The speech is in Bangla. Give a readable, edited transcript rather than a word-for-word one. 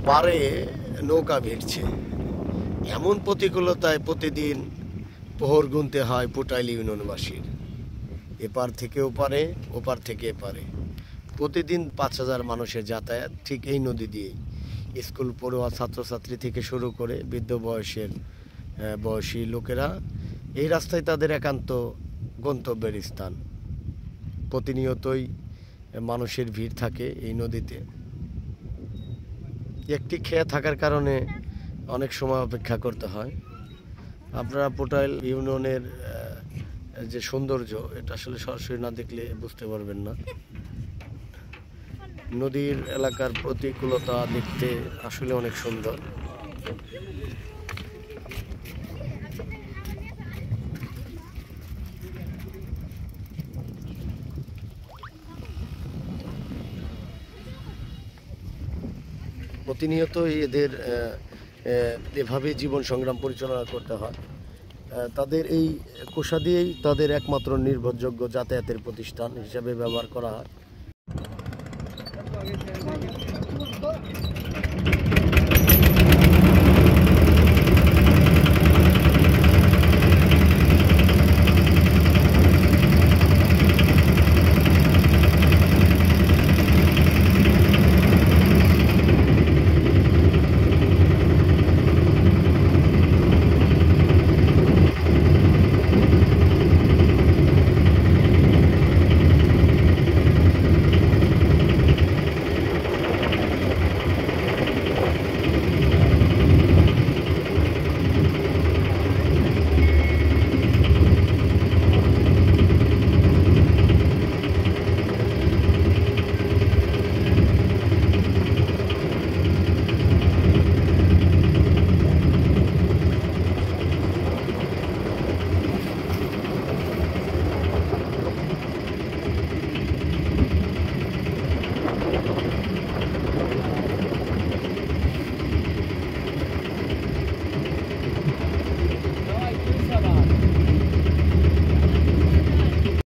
পারে নৌকা ভিড়ছে। এমন প্রতিকূলতায় প্রতিদিন প্রহর গুনতে হয় পুটাইল ইউনিয়নবাসীর। এপার থেকে ওপারে, ওপার থেকে এপারে প্রতিদিন 5,000 মানুষের যাতায়াত ঠিক এই নদী দিয়েই। স্কুল পড়ুয়া ছাত্রছাত্রী থেকে শুরু করে বৃদ্ধ বয়সী লোকেরা এই রাস্তায় তাদের একান্ত গন্তব্যের স্থান। প্রতিনিয়তই মানুষের ভিড় থাকে এই নদীতে। একটি খেয়া থাকার কারণে অনেক সময় অপেক্ষা করতে হয়। আপনারা পুটাইল ইউনিয়নের যে সৌন্দর্য, এটা আসলে সরাসরি না দেখলে বুঝতে পারবেন না। নদীর এলাকার প্রতিকূলতা দেখতে আসলে অনেক সুন্দর। প্রতিনিয়তই এদের এভাবে জীবন সংগ্রাম পরিচালনা করতে হয়। তাদের এই কোষা দিয়েই তাদের একমাত্র নির্ভরযোগ্য যাতায়াতের প্রতিষ্ঠান হিসাবে ব্যবহার করা হয়।